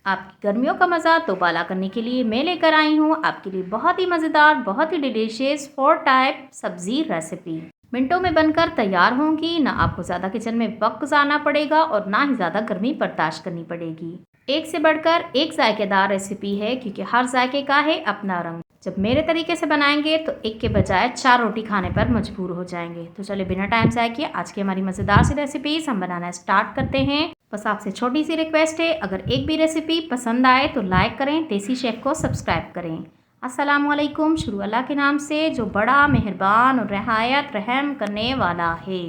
आपकी गर्मियों का मज़ा दोबाला करने के लिए मैं लेकर आई हूँ आपके लिए बहुत ही मज़ेदार, बहुत ही डिलीशियस 4 टाइप सब्ज़ी रेसिपी। मिनटों में बनकर तैयार होंगी, ना आपको ज़्यादा किचन में वक्त गुजारना पड़ेगा और ना ही ज़्यादा गर्मी बर्दाश्त करनी पड़ेगी। एक से बढ़कर एक जायकेदार रेसिपी है, क्योंकि हर जायके का है अपना रंग। जब मेरे तरीके से बनाएंगे तो एक के बजाय 4 रोटी खाने पर मजबूर हो जाएंगे। तो चलिए बिना टाइम ज़ाय किए आज की हमारी मज़ेदार सी रेसिपीज हम बनाना स्टार्ट करते हैं। बस आपसे छोटी सी रिक्वेस्ट है, अगर एक भी रेसिपी पसंद आए तो लाइक करें, देसी शेफ को सब्सक्राइब करें। अस्सलामुअलैकुम। शुरू अल्लाह के नाम से जो बड़ा मेहरबान और रहायत रहम करने वाला है।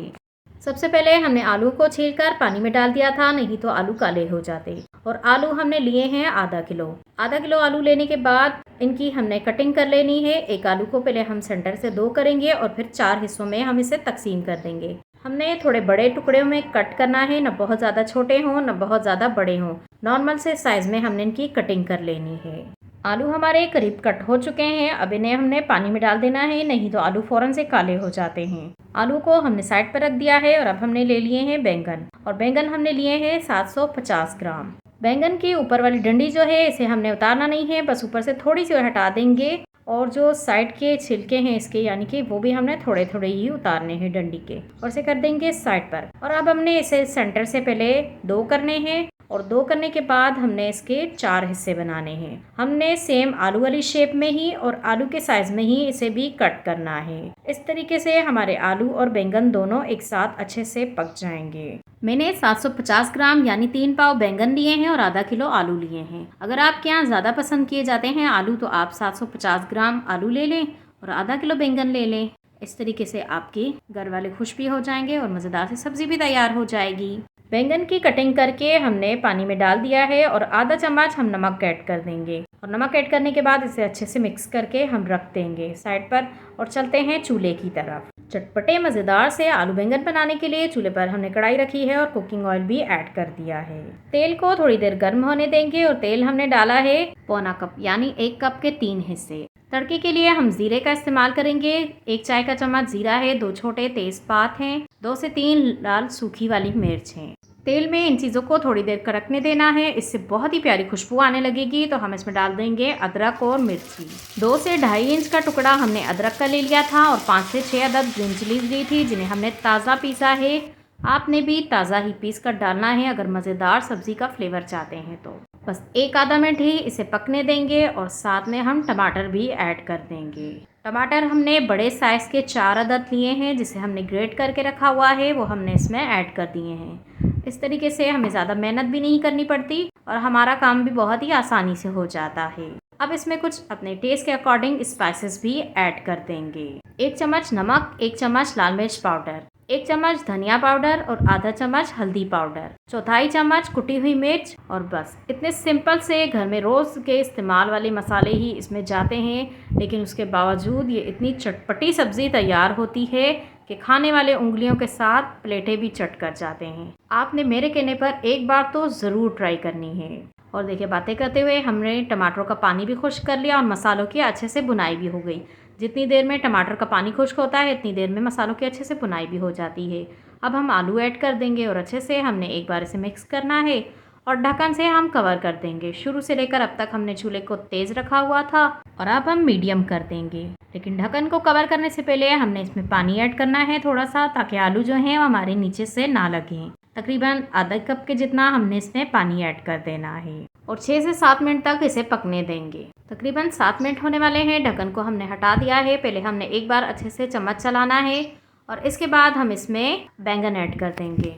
सबसे पहले हमने आलू को छीलकर पानी में डाल दिया था, नहीं तो आलू काले हो जाते। और आलू हमने लिए हैं आधा किलो। आधा किलो आलू लेने के बाद इनकी हमने कटिंग कर लेनी है। एक आलू को पहले हम सेंटर से 2 करेंगे और फिर 4 हिस्सों में हम इसे तकसीम कर देंगे। हमने थोड़े बड़े टुकड़ों में कट करना है, न बहुत ज़्यादा छोटे हों न बहुत ज़्यादा बड़े हों। नॉर्मल से साइज़ में हमने इनकी कटिंग कर लेनी है। आलू हमारे करीब कट हो चुके हैं। अब इन्हें हमने पानी में डाल देना है, नहीं तो आलू फ़ौरन से काले हो जाते हैं। आलू को हमने साइड पर रख दिया है और अब हमने ले लिए हैं बैंगन। और बैंगन हमने लिए हैं 750 ग्राम। बैंगन की ऊपर वाली डंडी जो है इसे हमने उतारना नहीं है, बस ऊपर से थोड़ी सी हटा देंगे। और जो साइड के छिलके हैं इसके, यानी कि वो भी हमने थोड़े थोड़े ही उतारने हैं डंडी के, और इसे कर देंगे साइड पर। और अब हमने इसे सेंटर से पहले 2 करने हैं और 2 करने के बाद हमने इसके 4 हिस्से बनाने हैं। हमने सेम आलू वाली शेप में ही और आलू के साइज में ही इसे भी कट करना है। इस तरीके से हमारे आलू और बैंगन दोनों एक साथ अच्छे से पक जाएंगे। मैंने 750 ग्राम यानी 3 पाव बैंगन लिए हैं और आधा किलो आलू लिए हैं। अगर आपके यहाँ ज़्यादा पसंद किए जाते हैं आलू तो आप 750 ग्राम आलू ले लें और आधा किलो बैंगन ले लें। इस तरीके से आपके घर वाले खुश भी हो जाएंगे और मज़ेदार सी सब्ज़ी भी तैयार हो जाएगी। बैंगन की कटिंग करके हमने पानी में डाल दिया है और आधा चम्मच हम नमक ऐड कर देंगे। और नमक ऐड करने के बाद इसे अच्छे से मिक्स करके हम रख देंगे साइड पर और चलते हैं चूल्हे की तरफ। चटपटे मज़ेदार से आलू बैंगन बनाने के लिए चूल्हे पर हमने कढ़ाई रखी है और कुकिंग ऑयल भी ऐड कर दिया है। तेल को थोड़ी देर गर्म होने देंगे और तेल हमने डाला है पौना कप यानी 1 कप के 3 हिस्से। तड़के के लिए हम जीरे का इस्तेमाल करेंगे। 1 चाय का चम्मच जीरा है, 2 छोटे तेजपात हैं, 2 से 3 लाल सूखी वाली मिर्च हैं। तेल में इन चीज़ों को थोड़ी देर कड़कने देना है, इससे बहुत ही प्यारी खुशबू आने लगेगी। तो हम इसमें डाल देंगे अदरक और मिर्ची। 2 से 2.5 इंच का टुकड़ा हमने अदरक का ले लिया था और 5 से 6 अदद ग्रीन चिलीज ली थी, जिन्हें हमने ताज़ा पीसा है। आपने भी ताज़ा ही पीस कर डालना है अगर मज़ेदार सब्ज़ी का फ्लेवर चाहते हैं तो। बस 1 आधा मिनट ही इसे पकने देंगे और साथ में हम टमाटर भी ऐड कर देंगे। टमाटर हमने बड़े साइज़ के 4 अदद लिए हैं, जिसे हमने ग्रेट करके रखा हुआ है, वो हमने इसमें ऐड कर दिए हैं। इस तरीके से हमें ज़्यादा मेहनत भी नहीं करनी पड़ती और हमारा काम भी बहुत ही आसानी से हो जाता है। अब इसमें कुछ अपने टेस्ट के अकॉर्डिंग स्पाइसेस भी ऐड कर देंगे। 1 चम्मच नमक, 1 चम्मच लाल मिर्च पाउडर, 1 चम्मच धनिया पाउडर और आधा चम्मच हल्दी पाउडर, 1/4 चम्मच कुटी हुई मिर्च। और बस इतने सिंपल से घर में रोज़ के इस्तेमाल वाले मसाले ही इसमें जाते हैं, लेकिन उसके बावजूद ये इतनी चटपटी सब्ज़ी तैयार होती है कि खाने वाले उंगलियों के साथ प्लेटें भी चट कर जाते हैं। आपने मेरे कहने पर एक बार तो ज़रूर ट्राई करनी है। और देखिए, बातें करते हुए हमने टमाटरों का पानी भी खुश्क कर लिया और मसालों की अच्छे से भुनाई भी हो गई। जितनी देर में टमाटर का पानी खुश्क होता है इतनी देर में मसालों की अच्छे से भुनाई भी हो जाती है। अब हम आलू ऐड कर देंगे और अच्छे से हमने एक बार इसे मिक्स करना है और ढक्कन से हम कवर कर देंगे। शुरू से लेकर अब तक हमने चूल्हे को तेज़ रखा हुआ था और अब हम मीडियम कर देंगे। लेकिन ढक्कन को कवर करने से पहले हमने इसमें पानी ऐड करना है थोड़ा सा, ताकि आलू जो हैं वो हमारे नीचे से ना लगें। तकरीबन आधा कप के जितना हमने इसमें पानी ऐड कर देना है और 6 से 7 मिनट तक इसे पकने देंगे। तकरीबन 7 मिनट होने वाले हैं। ढक्कन को हमने हटा दिया है। पहले हमने एक बार अच्छे से चम्मच चलाना है और इसके बाद हम इसमें बैंगन ऐड कर देंगे।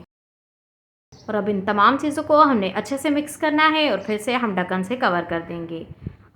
और अब इन तमाम चीज़ों को हमने अच्छे से मिक्स करना है और फिर से हम ढक्कन से कवर कर देंगे।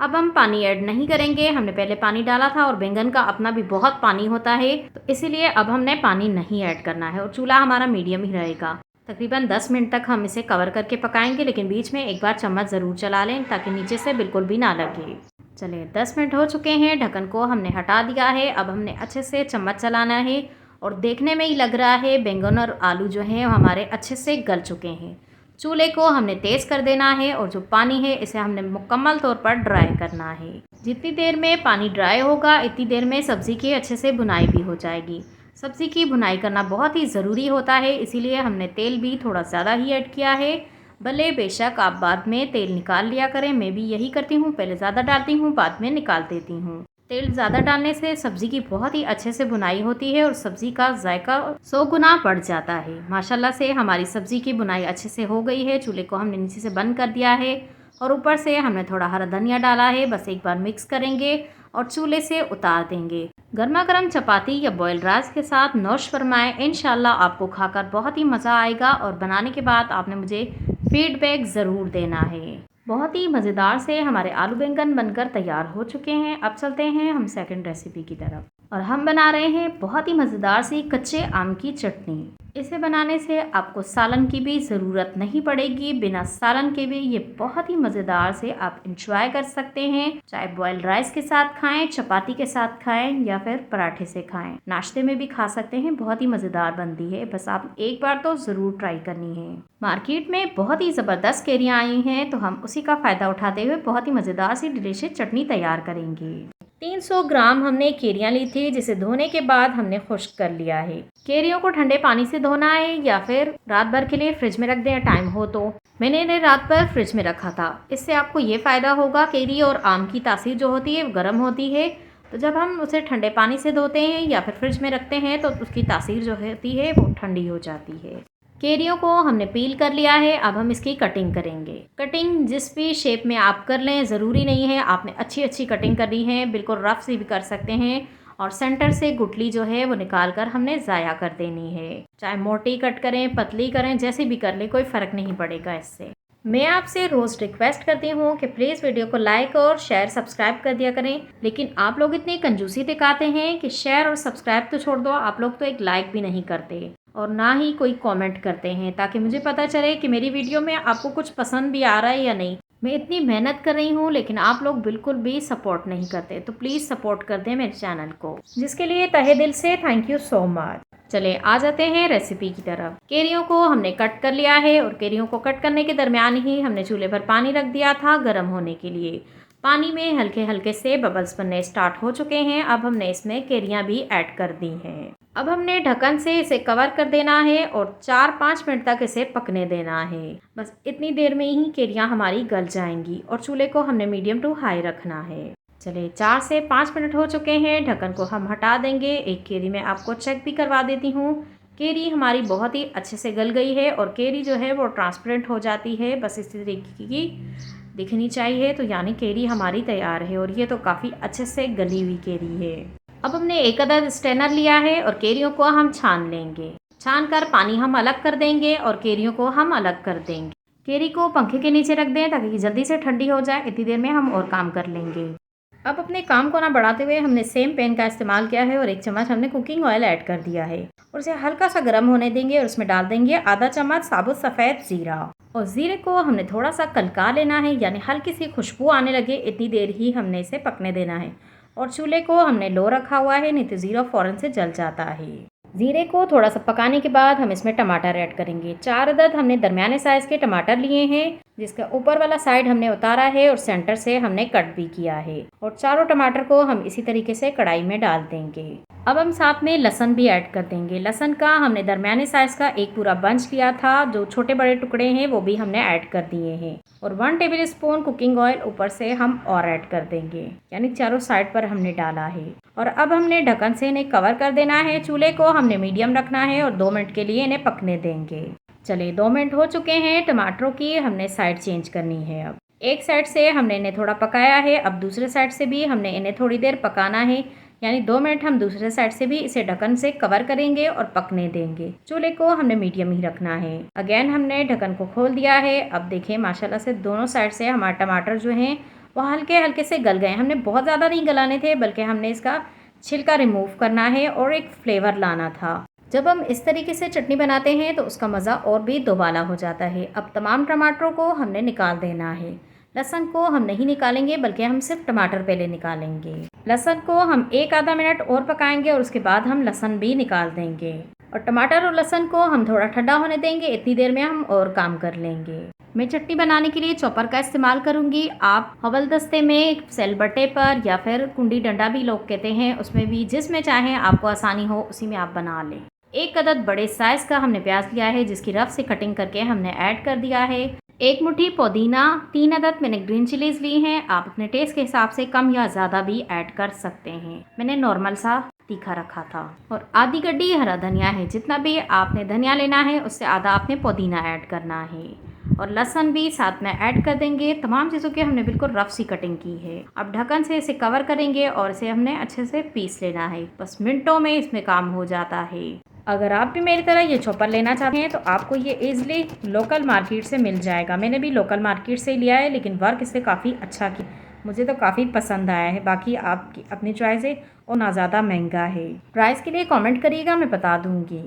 अब हम पानी ऐड नहीं करेंगे, हमने पहले पानी डाला था और बैंगन का अपना भी बहुत पानी होता है, तो इसीलिए अब हमने पानी नहीं ऐड करना है और चूल्हा हमारा मीडियम ही रहेगा। तकरीबन 10 मिनट तक हम इसे कवर करके पकाएंगे, लेकिन बीच में एक बार चम्मच ज़रूर चला लें ताकि नीचे से बिल्कुल भी ना लगे। चलिए 10 मिनट हो चुके हैं, ढक्कन को हमने हटा दिया है। अब हमने अच्छे से चम्मच चलाना है और देखने में ही लग रहा है बैंगन और आलू जो हैं हमारे अच्छे से गल चुके हैं। चूल्हे को हमने तेज़ कर देना है और जो पानी है इसे हमने मुकम्मल तौर पर ड्राई करना है। जितनी देर में पानी ड्राई होगा इतनी देर में सब्ज़ी की अच्छे से भुनाई भी हो जाएगी। सब्ज़ी की भुनाई करना बहुत ही ज़रूरी होता है, इसीलिए हमने तेल भी थोड़ा ज़्यादा ही ऐड किया है। भले बेशक आप बाद में तेल निकाल लिया करें, मैं भी यही करती हूँ, पहले ज़्यादा डालती हूँ, बाद में निकाल देती हूँ। तेल ज़्यादा डालने से सब्ज़ी की बहुत ही अच्छे से भुनाई होती है और सब्ज़ी का जायका 100 गुना बढ़ जाता है। माशाल्लाह से हमारी सब्ज़ी की भुनाई अच्छे से हो गई है। चूल्हे को हमने नीचे से बंद कर दिया है और ऊपर से हमने थोड़ा हरा धनिया डाला है। बस एक बार मिक्स करेंगे और चूल्हे से उतार देंगे। गर्मा गर्म चपाती या बॉइल्ड राइस के साथ नौश फरमाएं। इंशाल्लाह आपको खाकर बहुत ही मज़ा आएगा और बनाने के बाद आपने मुझे फीडबैक ज़रूर देना है। बहुत ही मज़ेदार से हमारे आलू बैंगन बनकर तैयार हो चुके हैं। अब चलते हैं हम सेकंड रेसिपी की तरफ और हम बना रहे हैं बहुत ही मज़ेदार सी कच्चे आम की चटनी। इसे बनाने से आपको सालन की भी ज़रूरत नहीं पड़ेगी। बिना सालन के भी ये बहुत ही मज़ेदार से आप इंजॉय कर सकते हैं। चाहे बॉइल्ड राइस के साथ खाएं, चपाती के साथ खाएं या फिर पराठे से खाएं, नाश्ते में भी खा सकते हैं। बहुत ही मज़ेदार बनती है, बस आप एक बार तो ज़रूर ट्राई करनी है। मार्केट में बहुत ही ज़बरदस्त केरियाँ आई हैं, तो हम उसी का फ़ायदा उठाते हुए बहुत ही मज़ेदार सी डिलीशियस चटनी तैयार करेंगे। 300 ग्राम हमने केरियाँ ली थी, जिसे धोने के बाद हमने खुश्क कर लिया है। केरियों को ठंडे पानी से धोना है या फिर रात भर के लिए फ्रिज में रख दें, टाइम हो तो। मैंने इन्हें रात भर फ्रिज में रखा था। इससे आपको ये फ़ायदा होगा, केरी और आम की तासीर जो होती है वो गर्म होती है, तो जब हम उसे ठंडे पानी से धोते हैं या फिर फ्रिज में रखते हैं तो उसकी तासीर जो होती है वो ठंडी हो जाती है। केरियों को हमने पील कर लिया है। अब हम इसकी कटिंग करेंगे। कटिंग जिस भी शेप में आप कर लें, ज़रूरी नहीं है आपने अच्छी कटिंग करनी है, बिल्कुल रफ सी भी कर सकते हैं। और सेंटर से गुठली जो है वो निकाल कर हमने ज़ाया कर देनी है। चाहे मोटी कट करें, पतली करें, जैसे भी कर लें, कोई फ़र्क नहीं पड़ेगा इससे। मैं आपसे रोज़ रिक्वेस्ट करती हूँ कि प्लीज़ वीडियो को लाइक और शेयर सब्सक्राइब कर दिया करें, लेकिन आप लोग इतनी कंजूसी दिखाते हैं कि शेयर और सब्सक्राइब तो छोड़ दो, आप लोग तो एक लाइक भी नहीं करते और ना ही कोई कमेंट करते हैं, ताकि मुझे पता चले कि मेरी वीडियो में आपको कुछ पसंद भी आ रहा है या नहीं। मैं इतनी मेहनत कर रही हूँ लेकिन आप लोग बिल्कुल भी सपोर्ट नहीं करते, तो प्लीज़ सपोर्ट कर दें मेरे चैनल को, जिसके लिए तहे दिल से थैंक यू सो मच। चले आ जाते हैं रेसिपी की तरफ। केरियों को हमने कट कर लिया है और केरियों को कट करने के दरमियान ही हमने चूल्हे पर पानी रख दिया था गर्म होने के लिए। पानी में हल्के हल्के से बबल्स बनने स्टार्ट हो चुके हैं। अब हमने इसमें केरियां भी ऐड कर दी हैं। अब हमने ढक्कन से इसे कवर कर देना है और 4-5 मिनट तक इसे पकने देना है। बस इतनी देर में ही केरियां हमारी गल जाएंगी और चूल्हे को हमने मीडियम टू हाई रखना है। चलिए 4 से 5 मिनट हो चुके हैं, ढक्कन को हम हटा देंगे। एक केरी मैं आपको चेक भी करवा देती हूँ। केरी हमारी बहुत ही अच्छे से गल गई है और केरी जो है वो ट्रांसपेरेंट हो जाती है, बस इस तरीके की दिखनी चाहिए, तो यानी केरी हमारी तैयार है। और ये तो काफ़ी अच्छे से गली हुई केरी है। अब हमने एक अदद स्ट्रेनर लिया है और केरियों को हम छान लेंगे। छान कर पानी हम अलग कर देंगे और केरियों को हम अलग कर देंगे। केरी को पंखे के नीचे रख दें ताकि जल्दी से ठंडी हो जाए। इतनी देर में हम और काम कर लेंगे। अब अपने काम को ना बढ़ाते हुए हमने सेम पैन का इस्तेमाल किया है और 1 चम्मच हमने कुकिंग ऑयल ऐड कर दिया है और उसे हल्का सा गर्म होने देंगे और उसमें डाल देंगे आधा चम्मच साबुत सफ़ेद ज़ीरा। और ज़ीरे को हमने थोड़ा सा कलका लेना है, यानी हल्की सी खुशबू आने लगे, इतनी देर ही हमने इसे पकने देना है। और चूल्हे को हमने लो रखा हुआ है, नहीं तो ज़ीरा फ़ौरन से जल जाता है। ज़ीरे को थोड़ा सा पकाने के बाद हम इसमें टमाटर ऐड करेंगे। 4 अदद हमने दरमियाने साइज़ के टमाटर लिए हैं, जिसका ऊपर वाला साइड हमने उतारा है और सेंटर से हमने कट भी किया है। और चारों टमाटर को हम इसी तरीके से कढ़ाई में डाल देंगे। अब हम साथ में लहसुन भी ऐड कर देंगे। लहसुन का हमने दरमियाने साइज़ का एक पूरा बंच लिया था, जो छोटे बड़े टुकड़े हैं वो भी हमने ऐड कर दिए हैं। और 1 टेबल स्पून कुकिंग ऑयल ऊपर से हम और ऐड कर देंगे, यानी चारों साइड पर हमने डाला है। और अब हमने ढक्कन से इन्हें कवर कर देना है। चूल्हे को हमने मीडियम रखना है और 2 मिनट के लिए इन्हें पकने देंगे। चलिए 2 मिनट हो चुके हैं। टमाटरों की हमने साइड चेंज करनी है। अब एक साइड से हमने इन्हें थोड़ा पकाया है, अब दूसरे साइड से भी हमने इन्हें थोड़ी देर पकाना है, यानी 2 मिनट हम दूसरे साइड से भी इसे ढक्कन से कवर करेंगे और पकने देंगे। चूल्हे को हमने मीडियम ही रखना है। अगेन हमने ढक्कन को खोल दिया है। अब देखें माशाल्लाह से दोनों साइड से हमारे टमाटर जो हैं वो हल्के हल्के से गल गए। हमने बहुत ज़्यादा नहीं गलाने थे, बल्कि हमने इसका छिलका रिमूव करना है और एक फ्लेवर लाना था। जब हम इस तरीके से चटनी बनाते हैं तो उसका मज़ा और भी दोबाला हो जाता है। अब तमाम टमाटरों को हमने निकाल देना है। लहसुन को हम नहीं निकालेंगे, बल्कि हम सिर्फ टमाटर पहले निकालेंगे। लहसुन को हम 1 आधा मिनट और पकाएंगे और उसके बाद हम लहसुन भी निकाल देंगे। और टमाटर और लहसुन को हम थोड़ा ठंडा होने देंगे। इतनी देर में हम और काम कर लेंगे। मैं चटनी बनाने के लिए चॉपर का इस्तेमाल करूंगी। आप हवलदस्ते में, सिलबट्टे पर या फिर कुंडी डंडा भी लोग कहते हैं, उसमें भी जिसमें चाहें आपको आसानी हो उसी में आप बना लें। 1 अदद बड़े साइज़ का हमने प्याज लिया है, जिसकी रफ से कटिंग करके हमने ऐड कर दिया है। 1 मुट्ठी पुदीना, 3 अदद मैंने ग्रीन चिलीज़ ली हैं। आप अपने टेस्ट के हिसाब से कम या ज़्यादा भी ऐड कर सकते हैं। मैंने नॉर्मल सा तीखा रखा था। और आधी गड्डी हरा धनिया है। जितना भी आपने धनिया लेना है उससे आधा आपने पुदीना ऐड करना है। और लहसुन भी साथ में ऐड कर देंगे। तमाम चीज़ों की हमने बिल्कुल रफ सी कटिंग की है। अब ढक्कन से इसे कवर करेंगे और इसे हमने अच्छे से पीस लेना है। बस मिनटों में इसमें काम हो जाता है। अगर आप भी मेरी तरह ये चॉपर लेना चाहते हैं तो आपको ये ईज़िली लोकल मार्केट से मिल जाएगा। मैंने भी लोकल मार्केट से ही लिया है, लेकिन वर्क इससे काफ़ी अच्छा की मुझे तो काफ़ी पसंद आया है। बाकी आपकी अपनी चॉइस है और ना ज़्यादा महंगा है। प्राइस के लिए कमेंट करिएगा, मैं बता दूँगी।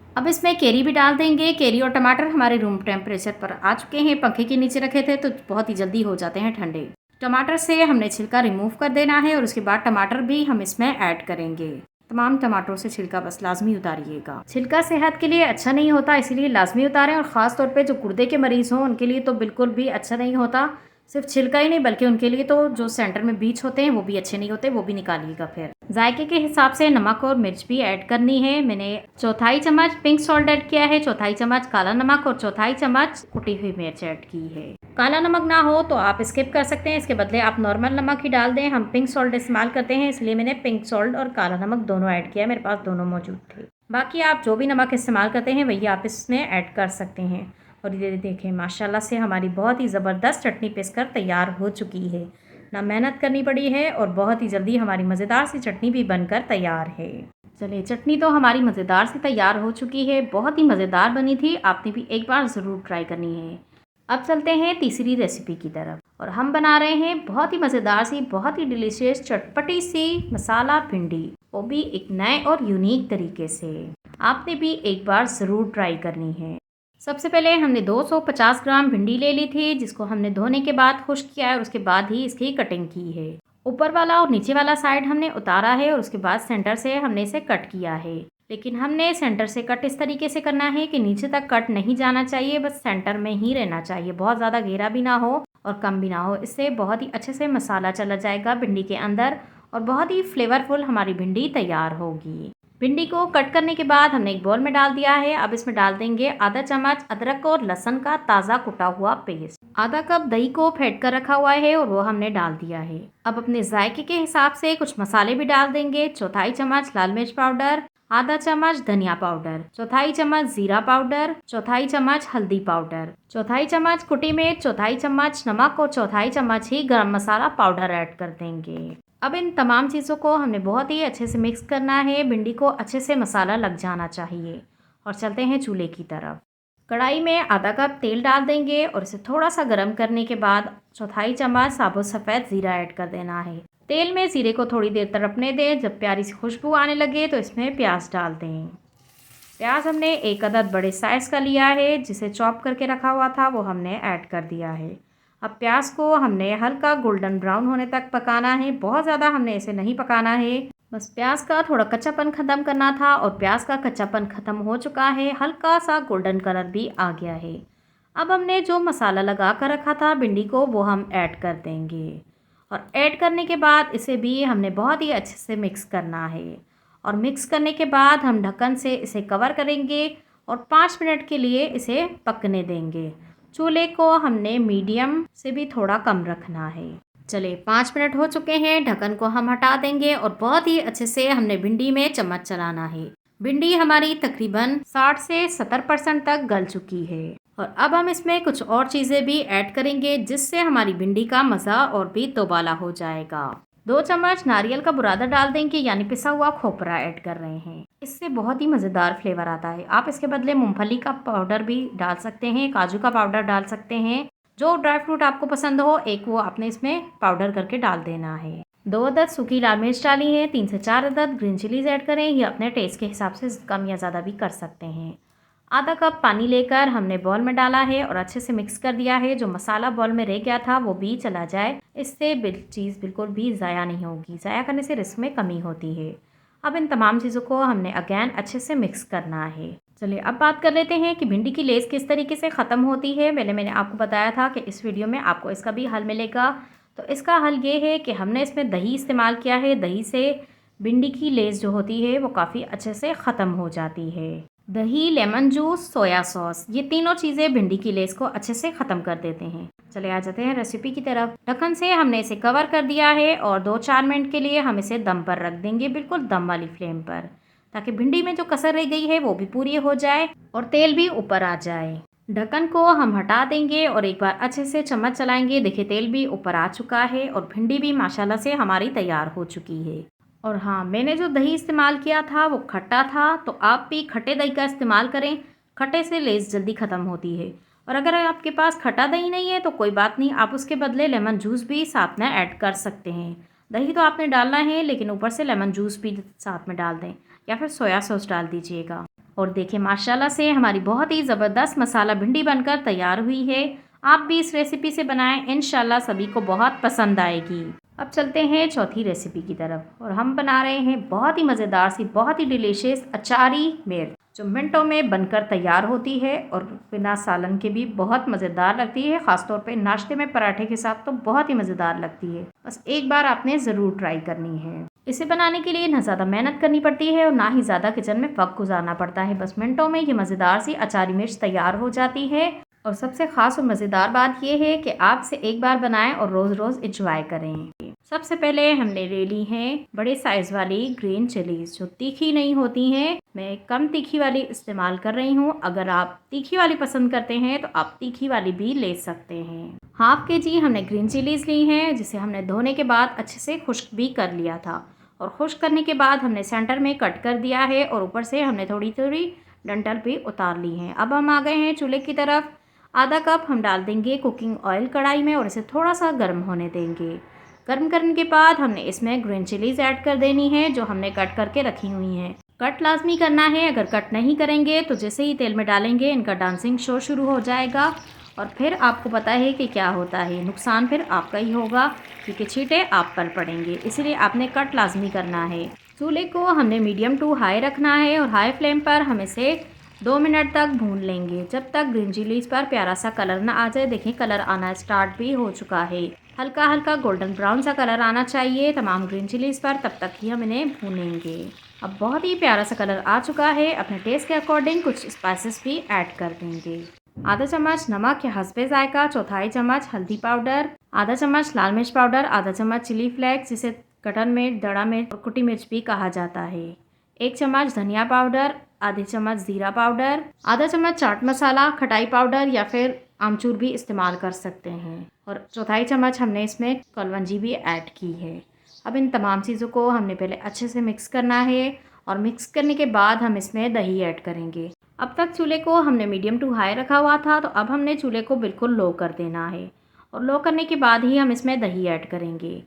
अब इसमें केरी भी डाल देंगे। केरी और टमाटर हमारे रूम टेम्परेचर पर आ चुके हैं। पंखे के नीचे रखे थे तो बहुत ही जल्दी हो जाते हैं ठंडे। टमाटर से हमने छिलका रिमूव कर देना है और उसके बाद टमाटर भी हम इसमें ऐड करेंगे। तमाम टमाटरों से छिलका बस लाजमी उतारिएगा। छिलका सेहत के लिए अच्छा नहीं होता, इसलिए लाजमी उतारें। और ख़ास तौर पे जो गुर्दे के मरीज़ हों उनके लिए तो बिल्कुल भी अच्छा नहीं होता। सिर्फ छिलका ही नहीं बल्कि उनके लिए तो जो सेंटर में बीज होते हैं वो भी अच्छे नहीं होते, वो भी निकालिएगा। फिर जायके के हिसाब से नमक और मिर्च भी ऐड करनी है। मैंने 1/4 चम्मच पिंक सॉल्ट ऐड किया है, 1/4 चम्मच काला नमक और 1/4 चम्मच कुटी हुई मिर्च ऐड की है। काला नमक ना हो तो आप स्किप कर सकते हैं, इसके बदले आप नॉर्मल नमक ही डाल दें। हम पिंक सॉल्ट इस्तेमाल करते हैं इसलिए मैंने पिंक सॉल्ट और काला नमक दोनों ऐड किया, मेरे पास दोनों मौजूद थे। बाकी आप जो भी नमक इस्तेमाल करते हैं वही आप इसमें ऐड कर सकते हैं। और ये देखें माशाल्लाह से हमारी बहुत ही ज़बरदस्त चटनी पिसकर तैयार हो चुकी है। ना मेहनत करनी पड़ी है और बहुत ही जल्दी हमारी मज़ेदार सी चटनी भी बनकर तैयार है। चलिए चटनी तो हमारी मज़ेदार सी तैयार हो चुकी है। बहुत ही मज़ेदार बनी थी, आपने भी एक बार ज़रूर ट्राई करनी है। अब चलते हैं तीसरी रेसिपी की तरफ और हम बना रहे हैं बहुत ही मज़ेदार सी, बहुत ही डिलीशियस चटपटी सी मसाला भिंडी, वो भी एक नए और यूनिक तरीके से। आपने भी एक बार ज़रूर ट्राई करनी है। सबसे पहले हमने 250 ग्राम भिंडी ले ली थी, जिसको हमने धोने के बाद खुश्क किया है और उसके बाद ही इसकी कटिंग की है। ऊपर वाला और नीचे वाला साइड हमने उतारा है और उसके बाद सेंटर से हमने इसे कट किया है। लेकिन हमने सेंटर से कट इस तरीके से करना है कि नीचे तक कट नहीं जाना चाहिए, बस सेंटर में ही रहना चाहिए। बहुत ज़्यादा घेरा भी ना हो और कम भी ना हो। इससे बहुत ही अच्छे से मसाला चला जाएगा भिंडी के अंदर और बहुत ही फ्लेवरफुल हमारी भिंडी तैयार होगी। भिंडी को कट करने के बाद हमने एक बाउल में डाल दिया है। अब इसमें डाल देंगे आधा चम्मच अदरक और लहसुन का ताज़ा कुटा हुआ पेस्ट। आधा कप दही को फेंट कर रखा हुआ है और वो हमने डाल दिया है। अब अपने जायके के हिसाब से कुछ मसाले भी डाल देंगे। 1/4 चम्मच लाल मिर्च पाउडर, आधा चम्मच धनिया पाउडर, 1/4 चम्मच जीरा पाउडर, 1/4 चम्मच हल्दी पाउडर, 1/4 चम्मच कुटी मिर्च, 1/4 चम्मच नमक और 1/4 चम्मच ही गरम मसाला पाउडर ऐड कर देंगे। अब इन तमाम चीज़ों को हमने बहुत ही अच्छे से मिक्स करना है। भिंडी को अच्छे से मसाला लग जाना चाहिए। और चलते हैं चूल्हे की तरफ। कढ़ाई में आधा कप तेल डाल देंगे और इसे थोड़ा सा गर्म करने के बाद 1/4 चम्मच साबुत सफ़ेद ज़ीरा ऐड कर देना है। तेल में ज़ीरे को थोड़ी देर तड़पने दें। जब प्यारी सी खुशबू आने लगे तो इसमें प्याज डाल दें। प्याज हमने 1 अदद बड़े साइज़ का लिया है, जिसे चॉप करके रखा हुआ था वो हमने ऐड कर दिया है। अब प्याज को हमने हल्का गोल्डन ब्राउन होने तक पकाना है। बहुत ज़्यादा हमने इसे नहीं पकाना है, बस प्याज का थोड़ा कच्चापन ख़त्म करना था और प्याज का कच्चापन ख़त्म हो चुका है। हल्का सा गोल्डन कलर भी आ गया है। अब हमने जो मसाला लगा कर रखा था भिंडी को वो हम ऐड कर देंगे और ऐड करने के बाद इसे भी हमने बहुत ही अच्छे से मिक्स करना है। और मिक्स करने के बाद हम ढक्कन से इसे कवर करेंगे और 5 मिनट के लिए इसे पकने देंगे। चूल्हे को हमने मीडियम से भी थोड़ा कम रखना है। चलिए 5 मिनट हो चुके हैं, ढक्कन को हम हटा देंगे और बहुत ही अच्छे से हमने भिंडी में चम्मच चलाना है। भिंडी हमारी तकरीबन 60 से 70% तक गल चुकी है। और अब हम इसमें कुछ और चीज़ें भी ऐड करेंगे, जिससे हमारी भिंडी का मज़ा और भी दोबाला हो जाएगा। 2 चम्मच नारियल का बुरादा डाल देंगे, यानी पिसा हुआ खोपरा ऐड कर रहे हैं। इससे बहुत ही मज़ेदार फ्लेवर आता है। आप इसके बदले मूंगफली का पाउडर भी डाल सकते हैं, काजू का पाउडर डाल सकते हैं। जो ड्राई फ्रूट आपको पसंद हो एक वो आपने इसमें पाउडर करके डाल देना है। 2 अदद सूखी लाल मिर्च डाली है। 3 से 4 अदद ग्रीन चिलीज़ ऐड करें। ये अपने टेस्ट के हिसाब से कम या ज़्यादा भी कर सकते हैं। आधा कप पानी लेकर हमने बॉल में डाला है और अच्छे से मिक्स कर दिया है। जो मसाला बॉल में रह गया था वो भी चला जाए, इससे चीज़ बिल्कुल भी ज़ाया नहीं होगी। ज़ाया करने से रिस्क में कमी होती है। अब इन तमाम चीज़ों को हमने अगेन अच्छे से मिक्स करना है। चलिए अब बात कर लेते हैं कि भिंडी की लेस किस तरीके से ख़त्म होती है। मैंने आपको बताया था कि इस वीडियो में आपको इसका भी हल मिलेगा। तो इसका हल ये है कि हमने इसमें दही इस्तेमाल किया है। दही से भिंडी की लेस जो होती है वो काफ़ी अच्छे से ख़त्म हो जाती है। दही, लेमन जूस, सोया सॉस, ये तीनों चीज़ें भिंडी की लेस को अच्छे से ख़त्म कर देते हैं। चले आ जाते हैं रेसिपी की तरफ। ढक्कन से हमने इसे कवर कर दिया है और 2-4 मिनट के लिए हम इसे दम पर रख देंगे, बिल्कुल दम वाली फ्लेम पर, ताकि भिंडी में जो कसर रह गई है वो भी पूरी हो जाए और तेल भी ऊपर आ जाए। ढक्कन को हम हटा देंगे और एक बार अच्छे से चम्मच चलाएंगे। देखिए तेल भी ऊपर आ चुका है और भिंडी भी माशाल्लाह से हमारी तैयार हो चुकी है। और हाँ, मैंने जो दही इस्तेमाल किया था वो खट्टा था, तो आप भी खट्टे दही का इस्तेमाल करें। खट्टे से लेस जल्दी ख़त्म होती है। और अगर आपके पास खट्टा दही नहीं है तो कोई बात नहीं, आप उसके बदले लेमन जूस भी साथ में ऐड कर सकते हैं। दही तो आपने डालना है, लेकिन ऊपर से लेमन जूस भी साथ में डाल दें या फिर सोया सॉस डाल दीजिएगा। और देखिए माशाल्लाह से हमारी बहुत ही ज़बरदस्त मसाला भिंडी बनकर तैयार हुई है। आप भी इस रेसिपी से बनाएं, इंशाल्लाह सभी को बहुत पसंद आएगी। अब चलते हैं चौथी रेसिपी की तरफ और हम बना रहे हैं बहुत ही मज़ेदार सी, बहुत ही डिलीशियस अचारी मिर्च, जो मिनटों में बनकर तैयार होती है और बिना सालन के भी बहुत मज़ेदार लगती है। ख़ासतौर पे नाश्ते में पराठे के साथ तो बहुत ही मज़ेदार लगती है। बस एक बार आपने ज़रूर ट्राई करनी है। इसे बनाने के लिए ना ज़्यादा मेहनत करनी पड़ती है और ना ही ज़्यादा किचन में वक्त गुजारना पड़ता है। बस मिनटों में ये मज़ेदार सी अचारी मिर्च तैयार हो जाती है। और सबसे ख़ास और मज़ेदार बात यह है कि आप इसे एक बार बनाएं और रोज़ रोज़ इंजॉय करें। सबसे पहले हमने ले ली हैं बड़े साइज़ वाली ग्रीन चिलीज़, जो तीखी नहीं होती हैं। मैं कम तीखी वाली इस्तेमाल कर रही हूँ। अगर आप तीखी वाली पसंद करते हैं तो आप तीखी वाली भी ले सकते हैं। हाफ के-जी हमने ग्रीन चिलीज़ ली हैं, जिसे हमने धोने के बाद अच्छे से खुश्क भी कर लिया था। और खुश्क करने के बाद हमने सेंटर में कट कर दिया है और ऊपर से हमने थोड़ी थोड़ी डंठल भी उतार ली हैं। अब हम आ गए हैं चूल्हे की तरफ। आधा कप हम डाल देंगे कुकिंग ऑयल कढ़ाई में और इसे थोड़ा सा गर्म होने देंगे। गर्म करने के बाद हमने इसमें ग्रीन चिलीज़ ऐड कर देनी है, जो हमने कट करके रखी हुई हैं। कट लाजमी करना है, अगर कट नहीं करेंगे तो जैसे ही तेल में डालेंगे इनका डांसिंग शो शुरू हो जाएगा और फिर आपको पता है कि क्या होता है, नुकसान फिर आपका ही होगा, क्योंकि छींटे आप पर पड़ेंगे। इसलिए आपने कट लाजमी करना है। चूल्हे को हमने मीडियम टू हाई रखना है और हाई फ्लेम पर हम इसे 2 मिनट तक भून लेंगे, जब तक ग्रीन चिलीज़ पर प्यारा सा कलर ना आ जाए। देखिए कलर आना स्टार्ट भी हो चुका है, हल्का हल्का गोल्डन ब्राउन सा कलर आना चाहिए तमाम ग्रीन चिलीज़ पर, तब तक ही हम इन्हें भूनेंगे। अब बहुत ही प्यारा सा कलर आ चुका है। अपने टेस्ट के अकॉर्डिंग कुछ स्पाइसेस भी ऐड कर देंगे। आधा चम्मच नमक या हस्बे जायका, चौथाई चम्मच हल्दी पाउडर, आधा चम्मच लाल मिर्च पाउडर, आधा चम्मच चिली फ्लेक्स, जिसे कटन मिर्च, दड़ा मिर्च और कुटी मिर्च भी कहा जाता है, 1 चम्मच धनिया पाउडर, आधे चम्मच जीरा पाउडर, आधा चम्मच चाट मसाला, खटाई पाउडर या फिर आमचूर भी इस्तेमाल कर सकते हैं और चौथाई चम्मच हमने इसमें कलवंजी भी ऐड की है। अब इन तमाम चीज़ों को हमने पहले अच्छे से मिक्स करना है और मिक्स करने के बाद हम इसमें दही ऐड करेंगे। अब तक चूल्हे को हमने मीडियम टू हाई रखा हुआ था, तो अब हमने चूल्हे को बिल्कुल लो कर देना है और लो करने के बाद ही हम इसमें दही ऐड करेंगे।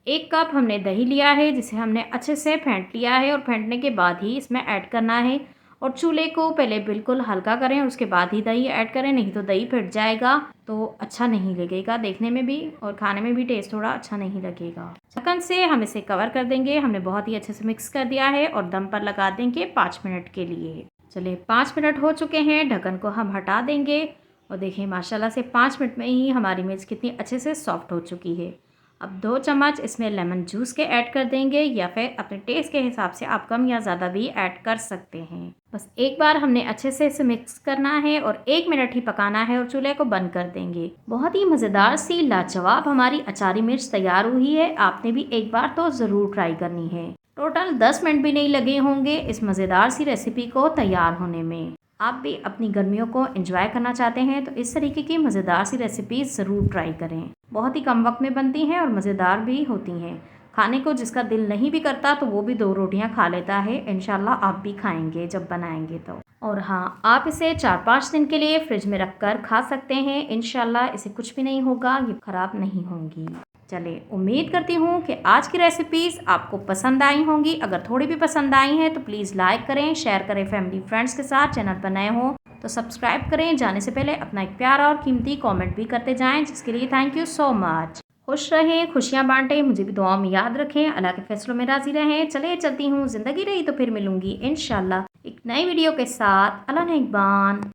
1 कप हमने दही लिया है, जिसे हमने अच्छे से फेंट लिया है और फेंटने के बाद ही इसमें ऐड करना है। और चूल्हे को पहले बिल्कुल हल्का करें और उसके बाद ही दही ऐड करें, नहीं तो दही फिट जाएगा तो अच्छा नहीं लगेगा देखने में भी और खाने में भी टेस्ट थोड़ा अच्छा नहीं लगेगा। ढक्कन से हम इसे कवर कर देंगे। हमने बहुत ही अच्छे से मिक्स कर दिया है और दम पर लगा देंगे 5 मिनट के लिए। चलिए 5 मिनट हो चुके हैं, ढक्कन को हम हटा देंगे और देखिए माशाल्लाह से 5 मिनट में ही हमारी मिर्च कितनी अच्छे से सॉफ्ट हो चुकी है। अब 2 चम्मच इसमें लेमन जूस के ऐड कर देंगे या फिर अपने टेस्ट के हिसाब से आप कम या ज़्यादा भी ऐड कर सकते हैं। बस एक बार हमने अच्छे से इसे मिक्स करना है और 1 मिनट ही पकाना है और चूल्हे को बंद कर देंगे। बहुत ही मज़ेदार सी लाजवाब हमारी अचारी मिर्च तैयार हुई है। आपने भी एक बार तो ज़रूर ट्राई करनी है। टोटल 10 मिनट भी नहीं लगे होंगे इस मज़ेदार सी रेसिपी को तैयार होने में। आप भी अपनी गर्मियों को एंजॉय करना चाहते हैं तो इस तरीके की मज़ेदार सी रेसिपी ज़रूर ट्राई करें। बहुत ही कम वक्त में बनती हैं और मज़ेदार भी होती हैं। खाने को जिसका दिल नहीं भी करता तो वो भी 2 रोटियां खा लेता है। इंशाल्लाह आप भी खाएंगे जब बनाएंगे तो। और हाँ, आप इसे 4-5 दिन के लिए फ्रिज में रख कर खा सकते हैं। इंशाल्लाह इसे कुछ भी नहीं होगा, ये ख़राब नहीं होंगी। चलिए, उम्मीद करती हूँ कि आज की रेसिपीज़ आपको पसंद आई होंगी। अगर थोड़ी भी पसंद आई हैं तो प्लीज़ लाइक करें, शेयर करें फैमिली फ्रेंड्स के साथ। चैनल पर नए हों तो सब्सक्राइब करें। जाने से पहले अपना एक प्यारा और कीमती कमेंट भी करते जाएं, जिसके लिए थैंक यू सो मच। खुश रहें, खुशियाँ बांटें, मुझे भी दुआओं में याद रखें, अल्लाह के फैसलों में राज़ी रहें। चले चलती हूँ, ज़िंदगी रही तो फिर मिलूंगी इंशाल्लाह एक नई वीडियो के साथ। अल्लाह नेगबान।